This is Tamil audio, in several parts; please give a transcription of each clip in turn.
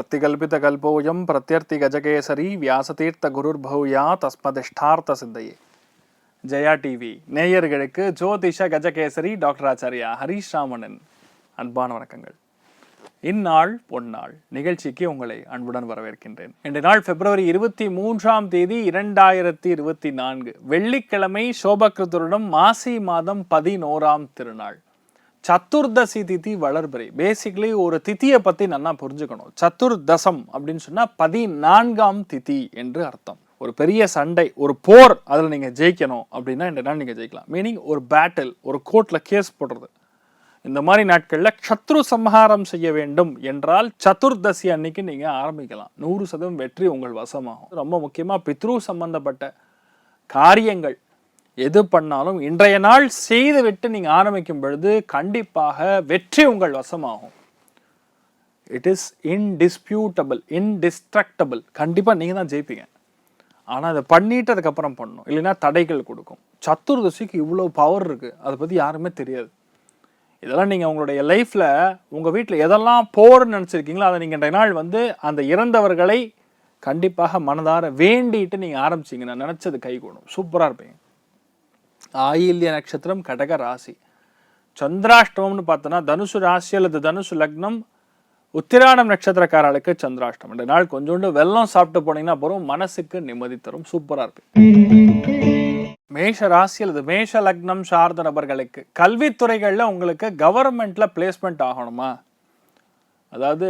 பிரத்திகல்பிதகல்போயம் பிரத்யர்த்தி கஜகேசரி வியாசதீர்த்த குருர்பூயா தஸ்மதிஷ்டார்த்த சிந்தையே. ஜெயா டிவி நேயர்களுக்கு ஜோதிஷ கஜகேசரி டாக்டர் ஆச்சாரியா ஹரீஷ் ராமனின் அன்பான வணக்கங்கள். இந்நாள் பொன்னாள் நிகழ்ச்சிக்கு உங்களை அன்புடன் வரவேற்கின்றேன். இன்றைய நாள் பிப்ரவரி 23 2024 வெள்ளிக்கிழமை, சோபகிருத்துடன் மாசி மாதம் 11ஆம் திருநாள், சத்துர்தசி திதி வளர்பிறை. பேசிக்கலி ஒரு திதியை பத்தி நல்லா புரிஞ்சுக்கணும். சத்துர்தசம் அப்படின்னு சொன்னா 14ஆம் திதி என்று அர்த்தம். ஒரு பெரிய சண்டை, ஒரு போர், அதுல நீங்க ஜெயிக்கணும் அப்படின்னா இந்த நாள் நீங்க ஜெயிக்கலாம். மீனிங் ஒரு பேட்டில், ஒரு கோர்ட்ல கேஸ் போடுறது, இந்த மாதிரி நாட்கள்ல சத்ரு சம்ஹாரம் செய்ய வேண்டும் என்றால் சதுர்தசி அன்னைக்கு நீங்க ஆரம்பிக்கலாம். 100% வெற்றி உங்கள் வசமாகும். ரொம்ப முக்கியமா பித்ரு சம்பந்தப்பட்ட காரியங்கள் எது பண்ணாலும் இன்றைய நாள் செய்து விட்டு நீங்க ஆரம்பிக்கும் பொழுது கண்டிப்பாக வெற்றி உங்கள் வசமாகும். It is indisputable, indestructible. கண்டிப்பா நீங்க தான் ஜெயிப்பீங்க. ஆனா அதை பண்ணிட்டு அதுக்கப்புறம் பண்ணணும், இல்லைன்னா தடைகள் கொடுக்கும். சத்துர்தசிக்கு இவ்வளவு பவர் இருக்கு, அதை பத்தி யாருமே தெரியாது. இதெல்லாம் நீங்க உங்களுடைய லைஃப்ல உங்க வீட்டில் எதெல்லாம் போர்ன்னு நினைச்சிருக்கீங்களோ அதை நீங்க இன்றைய நாள் அந்த இறந்தவர்களை கண்டிப்பாக மனதார வேண்டிட்டு நீங்க ஆரம்பிச்சீங்கன்னா நினைச்சது கைகூடும். சூப்பரா இருப்பீங்க. ஆயில்ய நட்சத்திரம், கடக ராசி. சந்திராஷ்டமம்னு பார்த்தோன்னா தனுசு ராசி அல்லது தனுசு லக்னம், உத்திராடம் நட்சத்திரக்காரர்களுக்கு சந்திராஷ்டமம். இந்த நாள் கொஞ்சோண்டு வெல்லம் சாப்பிட்டு போனீங்கன்னா போறோம், மனசுக்கு நிம்மதி தரும். சூப்பரா இருக்கு. மேஷ ராசி அல்லது மேஷ லக்னம் சார்ந்த நபர்களுக்கு கல்வித்துறைகள்ல உங்களுக்கு கவர்மெண்ட்ல பிளேஸ்மெண்ட் ஆகணுமா? அதாவது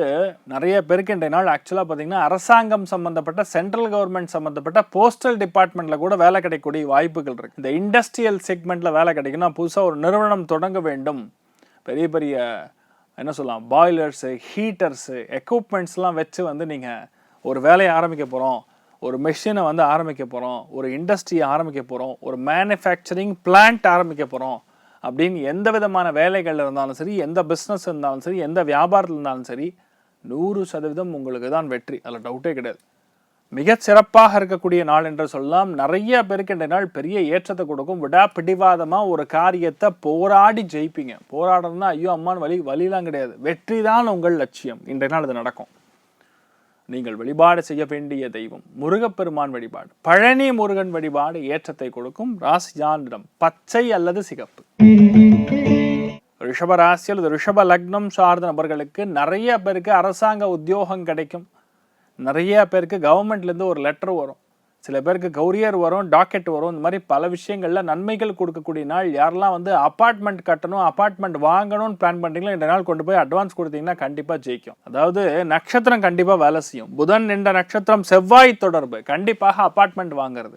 நிறைய பேருக்கு இன்றைய நாள் ஆக்சுவலாக பார்த்தீங்கன்னா அரசாங்கம் சம்மந்தப்பட்ட, சென்ட்ரல் கவர்மெண்ட் சம்மந்தப்பட்ட போஸ்டல் டிபார்ட்மெண்ட்ல கூட வேலை கிடைக்கக்கூடிய வாய்ப்புகள் இருக்கு. இந்த இண்டஸ்ட்ரியல் செக்மெண்ட்ல வேலை கிடைக்குன்னா புதுசாக ஒரு நிறுவனம் தொடங்க வேண்டும், பெரிய பெரிய என்ன சொல்லலாம் பாய்லர்ஸு, ஹீட்டர்ஸு, எக்யூப்மெண்ட்ஸ்லாம் வச்சு நீங்கள் ஒரு வேலையை ஆரம்பிக்க போகிறோம், ஒரு மெஷினை ஆரம்பிக்க போகிறோம், ஒரு இண்டஸ்ட்ரியை ஆரம்பிக்க போகிறோம், ஒரு மேனுஃபேக்சரிங் பிளான்ட் ஆரம்பிக்க போகிறோம் அப்படின்னு எந்த விதமான வேலைகள் இருந்தாலும் சரி, எந்த பிஸ்னஸ் இருந்தாலும் சரி, எந்த வியாபாரத்தில் இருந்தாலும் சரி, 100% உங்களுக்கு தான் வெற்றி. அதில் டவுட்டே கிடையாது. மிக சிறப்பாக இருக்கக்கூடிய நாள் என்று சொல்லலாம். நிறைய பேருக்கு இந்த நாள் பெரிய ஏற்றத்தை கொடுக்கும். விடா பிடிவாதமாக ஒரு காரியத்தை போராடி ஜெயிப்பீங்க. போராடணும்னா ஐயோ அம்மான்னு வழியெல்லாம் கிடையாது. வெற்றி தான் உங்கள் லட்சியம். இன்றைய நாள் இது நடக்கும். நீங்கள் வழிபாடு செய்ய வேண்டிய தெய்வம் முருகப்பெருமான் வழிபாடு, பழனி முருகன் வழிபாடு ஏற்றத்தை கொடுக்கும். ராசியான் நிறம் பச்சை அல்லது சிகப்பு. ரிஷப ராசி அல்லது ரிஷப லக்னம் சார்ந்த நபர்களுக்கு நிறைய பேருக்கு அரசாங்க உத்தியோகம் கிடைக்கும். நிறைய பேருக்கு கவர்மெண்ட்ல இருந்து ஒரு லெட்டர் வரும், சில பேருக்கு கௌரியர் வரும், டாக்கெட் வரும். இந்த மாதிரி பல விஷயங்கள்ல நன்மைகள் கொடுக்கக்கூடிய நாள். யாரெல்லாம் அபார்ட்மெண்ட் கட்டணும், அபார்ட்மெண்ட் வாங்கணும்னு பிளான் பண்றீங்களோ இந்த நாள் கொண்டு போய் அட்வான்ஸ் கொடுத்தீங்கன்னா கண்டிப்பா ஜெயிக்கும். அதாவது நட்சத்திரம் கண்டிப்பா வேலை செய்யும். புதன் என்ற நட்சத்திரம், செவ்வாய் தொடர்பு, கண்டிப்பாக அபார்ட்மெண்ட் வாங்குறது.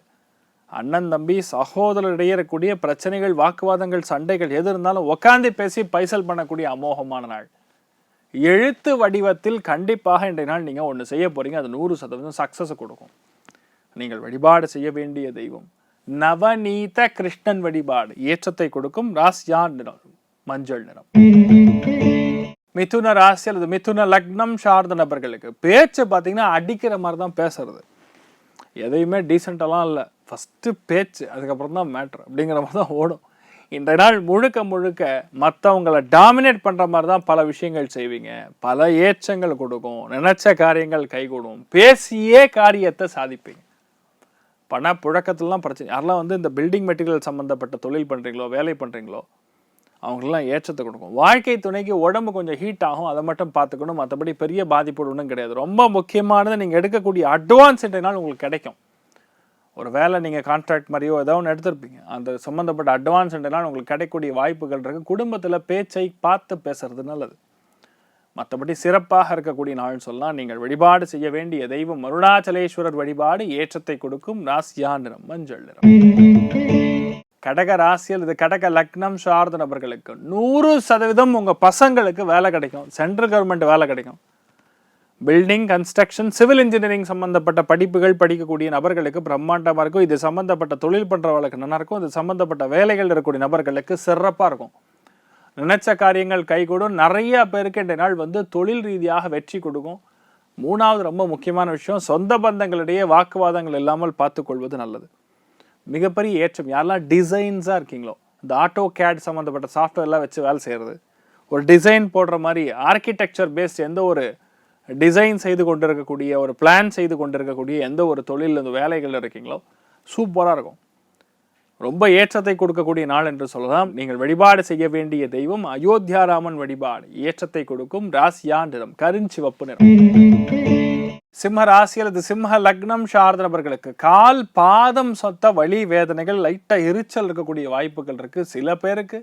அண்ணன் தம்பி சகோதரரிடையே இருக்கக்கூடிய பிரச்சனைகள், வாக்குவாதங்கள், சண்டைகள் எது இருந்தாலும் உட்காந்து பேசி பைசல் பண்ணக்கூடிய அமோகமான நாள். எழுத்து வடிவத்தில் கண்டிப்பாக இன்றைய நாள் நீங்க ஒன்று செய்ய போறீங்க, அது 100% சக்சஸ் கொடுக்கும். நீங்கள் வழிபாடு செய்ய வேண்டிய தெய்வம் நவநீத கிருஷ்ணன் வழிபாடு ஏற்றத்தை கொடுக்கும். ராசியான் நிறம் மஞ்சள் நிறம். மிதுன ராசி அல்லது மிதுன லக்னம் சார்ந்த நபர்களுக்கு பேச்சு பார்த்தீங்கன்னா அடிக்கிற மாதிரி தான் பேசுறது. எதையுமே டீசெண்டாலாம் இல்லை, ஃபர்ஸ்ட் பேச்சு, அதுக்கப்புறம் தான் மேட்ரு அப்படிங்கிற மாதிரி தான் ஓடும். இன்றைய நாள் முழுக்க முழுக்க மற்றவங்களை டாமினேட் பண்ற மாதிரி தான் பல விஷயங்கள் செய்வீங்க. பல ஏற்றங்கள் கொடுக்கும், நினைச்ச காரியங்கள் கைகூடும், பேசியே காரியத்தை சாதிப்பீங்க. பண புழக்கத்துலாம் பிரச்சனை. யாரெல்லாம் இந்த பில்டிங் மெட்டீரியல் சம்மந்தப்பட்ட தொழில் பண்ணுறீங்களோ, வேலை பண்ணுறீங்களோ, அவங்களெல்லாம் ஏற்றத்தை கொடுக்கும். வாழ்க்கை துணைக்கு உடம்பு கொஞ்சம் ஹீட் ஆகும், அதை மட்டும் பார்த்துக்கணும். மற்றபடி பெரிய பாதிப்பு ஒன்றும் கிடையாது. ரொம்ப முக்கியமானது நீங்கள் எடுக்கக்கூடிய அட்வான்ஸ் இன்றைய நாள் உங்களுக்கு கிடைக்கும். ஒரு வேலை நீங்கள் கான்ட்ராக்ட் மாதிரியோ ஏதோ ஒன்று எடுத்திருப்பீங்க, அந்த சம்மந்தப்பட்ட அட்வான்ஸ் இன்றைய நாள் உங்களுக்கு கிடைக்கக்கூடிய வாய்ப்புகள் இருக்குது. குடும்பத்தில் பேச்சை பார்த்து பேசுறது நல்லது. மற்றபடி சிறப்பாக இருக்கக்கூடிய நாள் சொல்லலாம். நீங்கள் வழிபாடு செய்ய வேண்டிய தெய்வம் அருணாச்சலேஸ்வரர் வழிபாடு ஏற்றத்தை கொடுக்கும். ராசியா நிறம் மஞ்சள் நிறம். கடக ராசியில் இது கடக லக்னம் சார்ந்த நபர்களுக்கு 100% உங்க பசங்களுக்கு வேலை கிடைக்கும். சென்ட்ரல் கவர்மெண்ட் வேலை கிடைக்கும். பில்டிங், கன்ஸ்ட்ரக்ஷன், சிவில் இன்ஜினியரிங் சம்பந்தப்பட்ட படிப்புகள் படிக்கக்கூடிய நபர்களுக்கு பிரம்மாண்டமா இருக்கும். இது சம்பந்தப்பட்ட தொழில் பண்றவர்களுக்கு நல்லா இருக்கும். இது சம்பந்தப்பட்ட வேலைகள் இருக்கக்கூடிய நபர்களுக்கு சிறப்பா இருக்கும். நினைச்ச காரியங்கள் கைகூடும். நிறைய பேருக்கு இந்த நாள் தொழில் ரீதியாக வெற்றி கொடுக்கும். மூணாவது ரொம்ப முக்கியமான விஷயம், சொந்த பந்தங்களிடையே வாக்குவாதங்கள் இல்லாமல் பார்த்துக்கொள்வது நல்லது. மிகப்பெரிய ஏற்றம். யாரெல்லாம் டிசைன்ஸாக இருக்கீங்களோ, இந்த ஆட்டோ கேட் சம்மந்தப்பட்ட சாஃப்ட்வேர்லாம் வச்சு வேலை செய்கிறது, ஒரு டிசைன் போடுற மாதிரி ஆர்கிடெக்சர் பேஸ்ட் எந்த ஒரு டிசைன் செய்து கொண்டிருக்கக்கூடிய, ஒரு பிளான் செய்து கொண்டிருக்கக்கூடிய எந்த ஒரு தொழில் இந்த வேலைகள் இருக்கீங்களோ சூப்பராக இருக்கும். ரொம்ப ஏற்றத்தை கொடுக்கக்கூடிய நாள் என்று சொல்லலாம். நீங்கள் வழிபாடு செய்ய வேண்டிய தெய்வம் அயோத்தியாராமன் வழிபாடு. ஏற்றத்தை கொடுக்கும். ராசியா நிறம் கருஞ்சிவப்பு நிறம். சிம்ம ராசி அல்லது சிம்ம லக்னம் சார்ந்த நபர்களுக்கு கால் பாதம் சொத்த வலி வேதனைகள், லைட்டாக எரிச்சல் இருக்கக்கூடிய வாய்ப்புகள் இருக்குது. சில பேருக்கு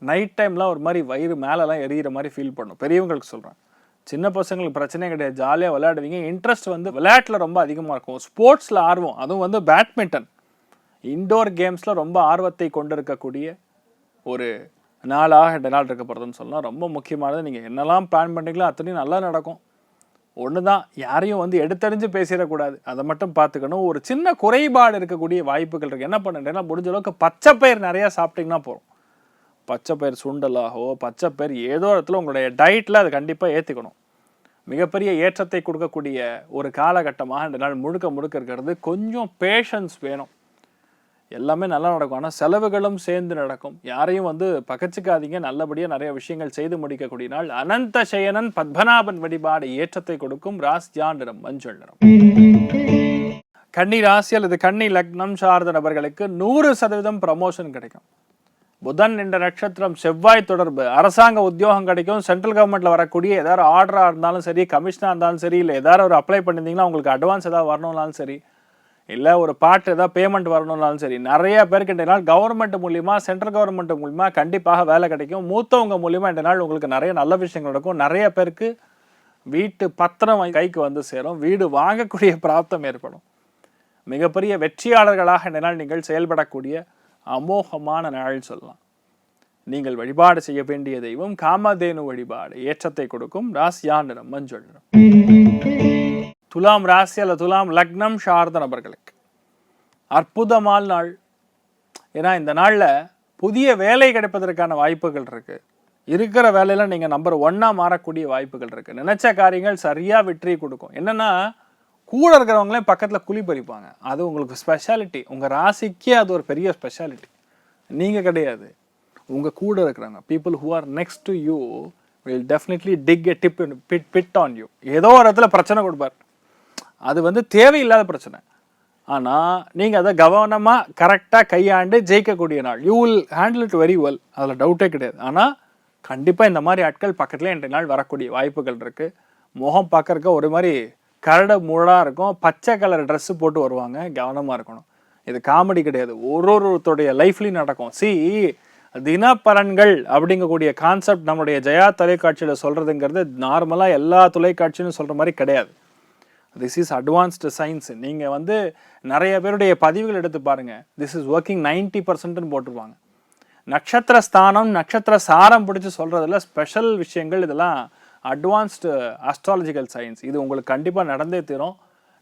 நைட் டைம்லாம் ஒரு மாதிரி வயிறு மேலெல்லாம் எரியிற மாதிரி ஃபீல் பண்ணும். பெரியவங்களுக்கு சொல்கிறேன், சின்ன பசங்களுக்கு பிரச்சனையே கிடையாது, ஜாலியாக விளையாடுவீங்க. இன்ட்ரெஸ்ட் விளையாட்டில் ரொம்ப அதிகமாக இருக்கும். ஸ்போர்ட்ஸில் ஆர்வம், அதுவும் பேட்மிண்டன், இன்டோர் கேம்ஸில் ரொம்ப ஆர்வத்தை கொண்டிருக்கக்கூடிய ஒரு நாளாக 2 நாள் இருக்க போகிறதுன்னு சொல்லலாம். ரொம்ப முக்கியமானது. நீங்கள் என்னெல்லாம் பிளான் பண்ணுறீங்களோ அத்தனையும் நல்லா நடக்கும். ஒன்று தான், யாரையும் எடுத்தறிஞ்சு பேசிடக்கூடாது, அதை மட்டும் பார்த்துக்கணும். ஒரு சின்ன குறைபாடு இருக்கக்கூடிய வாய்ப்புகள் இருக்குது. என்ன பண்ணுறேன்னா, முடிஞ்ச அளவுக்கு பச்சை பயிர் நிறையா சாப்பிட்டிங்கன்னா போகிறோம். பச்சை பயிர் சுண்டலாகவோ பச்சை பயிர் ஏதோ இடத்துல உங்களுடைய டயட்டில் அது கண்டிப்பாக ஏற்றுக்கணும். மிகப்பெரிய ஏற்றத்தை கொடுக்கக்கூடிய ஒரு காலகட்டமாக 2 நாள் முழுக்க இருக்கிறது. கொஞ்சம் பேஷன்ஸ் வேணும். எல்லாமே நல்லா நடக்கும். ஆனால் செலவுகளும் சேர்ந்து நடக்கும். யாரையும் பகச்சிக்காதீங்க. நல்லபடியாக நிறைய விஷயங்கள் செய்து முடிக்கக்கூடிய நாள். அனந்த சயனன் பத்மநாபன் வழிபாடு ஏற்றத்தை கொடுக்கும். ராசியா நிறம் மஞ்சள் நிறம். கன்னி ராசி அல்லது கன்னி லக்னம் சார்ந்த நபர்களுக்கு 100% ப்ரமோஷன் கிடைக்கும். புதன் என்ற நட்சத்திரம், செவ்வாய் தொடர்பு, அரசாங்க உத்தியோகம் கிடைக்கும். சென்ட்ரல் கவர்மெண்ட்ல வரக்கூடிய ஏதாவது ஆர்டராக இருந்தாலும் சரி, கமிஷனாக இருந்தாலும் சரி, இல்லை ஏதாவது ஒரு அப்ளை பண்ணியிருந்தீங்கன்னா உங்களுக்கு அட்வான்ஸ் ஏதாவது வரணும்னாலும் சரி, இல்லை ஒரு பாட்டு ஏதாவது பேமெண்ட் வரணும்னாலும் சரி, நிறைய பேருக்கு இந்த நாள் கவர்மெண்ட் மூலியமா, சென்ட்ரல் கவர்மெண்ட் மூலியமா கண்டிப்பாக வேலை கிடைக்கும். மூத்தவங்க மூலியமா இந்த நாள் உங்களுக்கு நிறைய நல்ல விஷயங்கள் நடக்கும். நிறைய பேருக்கு வீட்டு பத்திரம் கைக்கு சேரும். வீடு வாங்கக்கூடிய பிராப்தம் ஏற்படும். மிகப்பெரிய வெற்றியாளர்களாக இந்த நாள் நீங்கள் செயல்படக்கூடிய அமோகமான நாள் சொல்லலாம். நீங்கள் வழிபாடு செய்ய வேண்டிய தெய்வம் காமதேனு வழிபாடு ஏற்றத்தை கொடுக்கும். ராசியா நிறம் மஞ்சள் நிறம். துலாம் ராசி அல்ல துலாம் லக்னம் சார்ந்த நபர்களுக்கு அற்புதமான நாள். ஏன்னா இந்த நாளில் புதிய வேலை கிடைப்பதற்கான வாய்ப்புகள் இருக்கு. இருக்கிற வேலையில நீங்க நம்பர் 1 மாறக்கூடிய வாய்ப்புகள் இருக்கு. நினைச்ச காரியங்கள் சரியா வெற்றி கொடுக்கும். என்னன்னா, கூட இருக்கிறவங்களே பக்கத்துல குழி பறிப்பாங்க. அது உங்களுக்கு ஸ்பெஷாலிட்டி. உங்க ராசிக்கே அது ஒரு பெரிய ஸ்பெஷாலிட்டி. நீங்க கிடையாது, உங்க கூட இருக்கிறாங்க. People who are next to you will definitely dig a bit on you. ஏதோ ஒரு இடத்துல பிரச்சனை கொடுப்பார். அது தேவையில்லாத பிரச்சனை. ஆனால் நீங்கள் அதை கவனமாக கரெக்டாக கையாண்டு ஜெயிக்கக்கூடிய நாள். You will handle it very well, அதில் டவுட்டே கிடையாது. ஆனால் கண்டிப்பாக இந்த மாதிரி ஆட்கள் பக்கத்தில் இன்றைய நாள் வரக்கூடிய வாய்ப்புகள் இருக்குது. முகம் பார்க்கறக்க ஒரு மாதிரி கரடு முழாக இருக்கும். பச்சை கலர் ட்ரெஸ்ஸு போட்டு வருவாங்க. கவனமாக இருக்கணும். இது காமெடி கிடையாது, ஒருத்தருடைய லைஃப்லையும் நடக்கும். தினப்பலன்கள் அப்படிங்கக்கூடிய கான்செப்ட் நம்மளுடைய ஜெயா தொலைக்காட்சியில் சொல்கிறதுங்கிறது நார்மலாக எல்லா தொலைக்காட்சியும் சொல்கிற மாதிரி கிடையாது. This is advanced science. நீங்கள் நிறைய பேருடைய பதிவுகள் எடுத்து பாருங்கள். திஸ் இஸ் ஒர்க்கிங் 90% போட்டுருவாங்க. நட்சத்திர ஸ்தானம், நட்சத்திர சாரம் பிடிச்சி சொல்கிறதுல ஸ்பெஷல் விஷயங்கள், இதெல்லாம் அட்வான்ஸ்டு அஸ்ட்ராலஜிக்கல் சயின்ஸ். இது உங்களுக்கு கண்டிப்பாக நடந்தே தீரும்.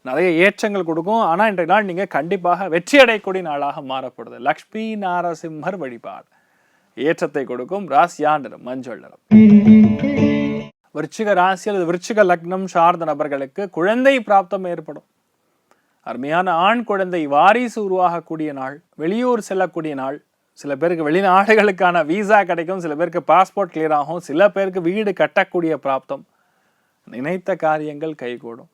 நிறைய ஏற்றங்கள் கொடுக்கும். ஆனால் இன்றைய நாள் நீங்கள் கண்டிப்பாக வெற்றி அடையக்கூடிய நாளாக மாறப்படுது. லக்ஷ்மி நாரசிம்மர் வழிபாடு ஏற்றத்தை கொடுக்கும். ராசியா நிறம் மஞ்சள் நிறம். விருச்சிக ராசி அல்லது விருச்சிக லக்னம் சார்ந்த நபர்களுக்கு குழந்தை பிராப்தம் ஏற்படும். அருமையான ஆண் குழந்தை வாரிசு உருவாகக்கூடிய நாள். வெளியூர் செல்லக்கூடிய நாள். சில பேருக்கு வெளிநாடுகளுக்கான வீசா கிடைக்கும். சில பேருக்கு பாஸ்போர்ட் கிளியர் ஆகும். சில பேருக்கு வீடு கட்டக்கூடிய பிராப்தம். நினைத்த காரியங்கள் கைகூடும்.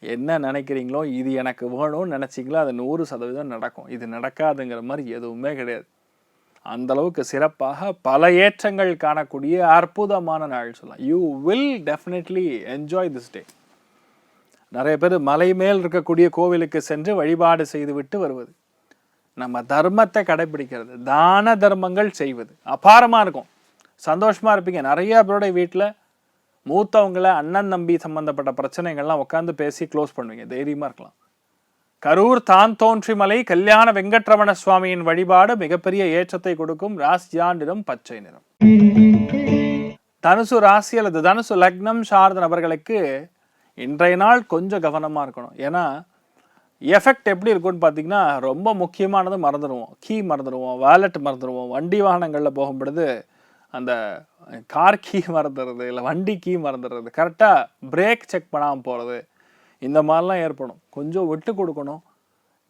என்ன நினைக்கிறீங்களோ, இது எனக்கு வேணும்னு நினைச்சிங்களோ அது 100% நடக்கும். இது நடக்காதுங்கிற மாதிரி எதுவுமே கிடையாது. அந்த அளவுக்கு சிறப்பாக பல ஏற்றங்கள் காணக்கூடிய அற்புதமான நாள் சொல்லலாம். You will definitely enjoy this day. நிறைய பேர் மலை மேல் இருக்கக்கூடிய கோவிலுக்கு சென்று வழிபாடு செய்து விட்டு வருவது, நம்ம தர்மத்தை கடைபிடிக்கிறது, தான தர்மங்கள் செய்வது அபாரமாக இருக்கும். சந்தோஷமாக இருப்பீங்க. நிறைய பேருடைய வீட்டில் மூத்தவங்களை, அண்ணன் தம்பி சம்பந்தப்பட்ட பிரச்சனைகள்லாம் உட்காந்து பேசி க்ளோஸ் பண்ணுவீங்க. தைரியமாக இருக்கலாம். கரூர் தான் தோன்றிமலை கல்யாண வெங்கட்ரமண சுவாமியின் வழிபாடு மிகப்பெரிய ஏற்றத்தை கொடுக்கும். ராசியா நிறம் பச்சை நிறம். தனுசு ராசி அல்லது தனுசு லக்னம் சார்ந்த நபர்களுக்கு இன்றைய நாள் கொஞ்சம் கவனமாக இருக்கணும். ஏன்னா எஃபெக்ட் எப்படி இருக்குன்னு பார்த்தீங்கன்னா, ரொம்ப முக்கியமானது மறந்துடுவோம். கீ மறந்துடுவோம், வாலெட் மறந்துடுவோம். வண்டி வாகனங்களில் போகும் பொழுது அந்த கார் கீ மறந்துடுறது, இல்லை வண்டி கீ மறந்துடுறது, கரெக்டாக பிரேக் செக் பண்ணாமல் போகிறது, இந்த மாதிரிலாம் ஏற்படும். கொஞ்சம் விட்டு கொடுக்கணும்.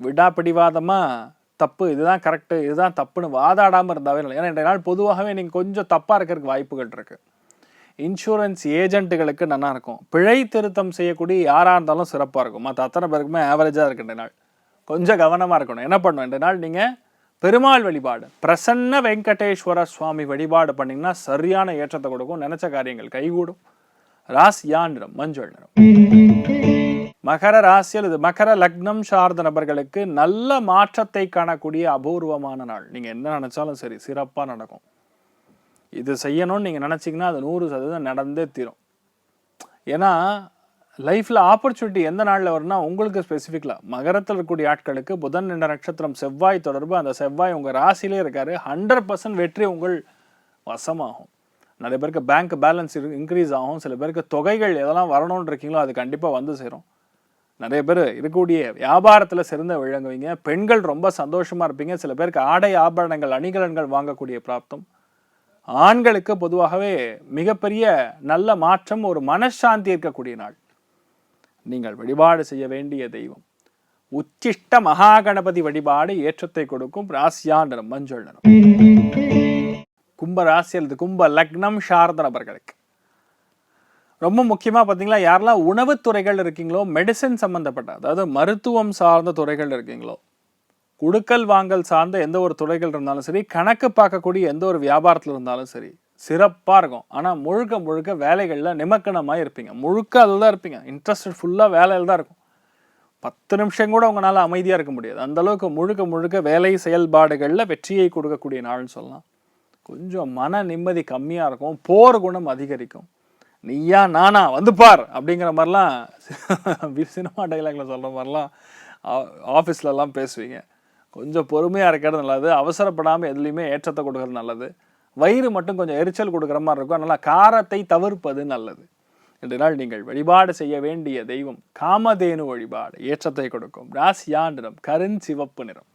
விடாப்பிடிவாதமாக தப்பு, இதுதான் கரெக்டு, இதுதான் தப்புன்னு வாதாடாமல் இருந்தாவே இல்லை. ஏன்னா இன்றைய நாள் பொதுவாகவே நீங்கள் கொஞ்சம் தப்பாக இருக்கிறதுக்கு வாய்ப்புகள் இருக்குது. இன்சூரன்ஸ் ஏஜென்ட்டுகளுக்கு நல்லா இருக்கும். பிழை திருத்தம் செய்யக்கூடிய யாராக இருந்தாலும் சிறப்பாக இருக்கும். மற்ற அத்தனை பேருக்குமே ஆவரேஜாக இருக்கு இந்த நாள். கொஞ்சம் கவனமாக இருக்கணும். என்ன பண்ணணும் இந்த நாள்? நீங்கள் பெருமாள் வழிபாடு, பிரசன்ன வெங்கடேஸ்வர சுவாமி வழிபாடு பண்ணிங்கன்னா சரியான ஏற்றத்தை கொடுக்கும். நினைச்ச காரியங்கள் கைகூடும். ராசியா நிறம் மஞ்சள் நிறம். மகர ராசியில் இது மகர லக்னம் சார்ந்த நபர்களுக்கு நல்ல மாற்றத்தை காணக்கூடிய அபூர்வமான நாள். நீங்கள் என்ன நினைச்சாலும் சரி சிறப்பாக நடக்கும். இது செய்யணும்னு நீங்கள் நினச்சிங்கன்னா அது 100% நடந்தே தீரும். ஏன்னா லைஃப்பில் ஆப்பர்ச்சுனிட்டி எந்த நாளில் வரும்னா உங்களுக்கு ஸ்பெசிஃபிக்கலாக மகரத்தில் இருக்கக்கூடிய ஆட்களுக்கு புதன் என்ற நட்சத்திரம் செவ்வாய் தொடர்பு. அந்த செவ்வாய் உங்கள் ராசியிலே இருக்காரு. 100% வெற்றி உங்கள் வசமாகும். நிறைய பேருக்கு பேங்க் பேலன்ஸ் இன்க்ரீஸ் ஆகும். சில பேருக்கு தொகைகள் எதெல்லாம் வரணும்னு இருக்கீங்களோ அது கண்டிப்பாக வந்து சேரும். நிறைய பேர் இருக்கக்கூடிய வியாபாரத்தில் சிறந்த விளங்குவீங்க. பெண்கள் ரொம்ப சந்தோஷமாக இருப்பீங்க. சில பேருக்கு ஆடை ஆபரணங்கள் அணிகலன்கள் வாங்கக்கூடிய பிராப்தம். ஆண்களுக்கு பொதுவாகவே மிகப்பெரிய நல்ல மாற்றம், ஒரு மனசாந்தி இருக்கக்கூடிய நாள். நீங்கள் வழிபாடு செய்ய வேண்டிய தெய்வம் உச்சிஷ்ட மகா கணபதி வழிபாடு ஏற்றத்தை கொடுக்கும். ராசியா நிறம் மஞ்சள் நிறம். கும்ப ராசியில் இது கும்ப லக்னம் சார்ந்த நபர்களுக்கு ரொம்ப முக்கியமாக பார்த்தீங்களா, யாரெல்லாம் உணவுத்துறைகள் இருக்கீங்களோ, மெடிசன் சம்மந்தப்பட்ட அதாவது மருத்துவம் சார்ந்த துறைகள் இருக்கீங்களோ, குடுக்கல் வாங்கல் சார்ந்த எந்த ஒரு துறைகள் இருந்தாலும் சரி, கணக்கு பார்க்கக்கூடிய எந்த ஒரு வியாபாரத்தில் இருந்தாலும் சரி சிறப்பாக இருக்கும். ஆனால் முழுக்க முழுக்க வேலைகளில் நிமக்கணமாக இருப்பீங்க. முழுக்க அதில் தான் இருப்பீங்க. இன்ட்ரெஸ்ட் ஃபுல்லாக வேலையில் தான் இருக்கும். 10 நிமிஷம் கூட உங்களால் அமைதியாக இருக்க முடியாது. அந்தளவுக்கு முழுக்க முழுக்க வேலை செயல்பாடுகளில் வெற்றியை கொடுக்கக்கூடிய நாள்னு சொல்லலாம். கொஞ்சம் மன நிம்மதி கம்மியாக இருக்கும். போர் குணம் அதிகரிக்கும். நீயா நானா வந்து பார் அப்படிங்கிற மாதிரிலாம் சினிமா டைலாக்ல சொல்கிற மாதிரிலாம் ஆஃபீஸ்லலாம் பேசுவீங்க. கொஞ்சம் பொறுமையாக இருக்கிறது நல்லது. அவசரப்படாமல் எதுலேயுமே ஏற்றத்தை கொடுக்கறது நல்லது. வயிறு மட்டும் கொஞ்சம் எரிச்சல் கொடுக்குற மாதிரி இருக்கும். அதனால் காரத்தை தவிர்ப்பது நல்லது. இன்றைய நாள் நீங்கள் வழிபாடு செய்ய வேண்டிய தெய்வம் காமதேனு வழிபாடு ஏற்றத்தை கொடுக்கும். ராசியா நிறம் கருஞ்சிவப்பு நிறம்.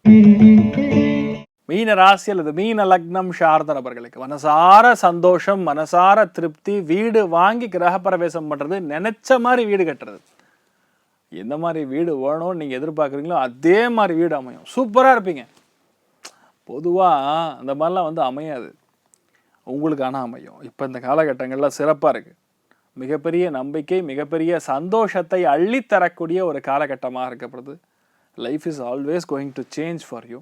மீன ராசி அல்லது மீன லக்னம் சார்ந்த நபர்களுக்கு மனசார சந்தோஷம், மனசார திருப்தி. வீடு வாங்கி கிரகப்பிரவேசம் பண்ணுறது, நினைச்ச மாதிரி வீடு கட்டுறது. எந்த மாதிரி வீடு வேணும்னு நீங்கள் எதிர்பார்க்குறீங்களோ அதே மாதிரி வீடு அமையும். சூப்பராக இருப்பீங்க. பொதுவாக அந்த மாதிரிலாம் அமையாது உங்களுக்கு. ஆனால் அமையும். இப்போ இந்த காலகட்டங்களில் சிறப்பாக இருக்குது. மிகப்பெரிய நம்பிக்கை, மிகப்பெரிய சந்தோஷத்தை அள்ளித்தரக்கூடிய ஒரு காலகட்டமாக இருக்கப்படுது. Life is always going to change for you.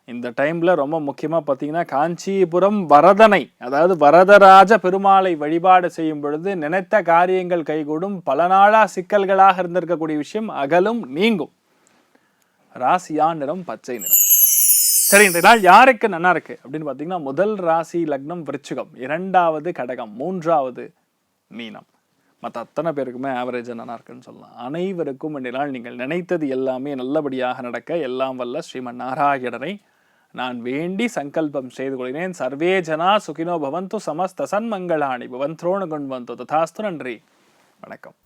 இந்த டைமில் ரொம்ப முக்கியமாக பார்த்தீங்கன்னா காஞ்சிபுரம் வரதனை அதாவது வரதராஜ பெருமாளை வழிபாடு செய்யும் பொழுது நினைத்த காரியங்கள் கைகூடும். பல நாளாக சிக்கல்களாக இருந்திருக்கக்கூடிய விஷயம் அகலும், நீங்கும். ராசியா நிறம் பச்சை நிறம். சரி, இந்த நாள் யாருக்கு நல்லா இருக்கு அப்படின்னு பார்த்தீங்கன்னா, முதல் ராசி லக்னம் விருச்சிகம், 2வது கடகம், 3வது மீனம். மற்ற அத்தனை பேருக்குமே ஆவரேஜாக நல்லா இருக்குன்னு சொல்லலாம். அனைவருக்கும் இந்த நாள் நீங்கள் நினைத்தது எல்லாமே நல்லபடியாக நடக்க எல்லாம் வல்ல ஸ்ரீமன் நாராயணனை நான் வேண்டி சங்கல்பம் செய்து கொள்கிறேன். சர்வே ஜனா சுகினோ பவந்து, சமஸ்த சன்மங்களாணி பவந்தோணு குண்வந்து ததாஸ்து. நன்றி, வணக்கம்.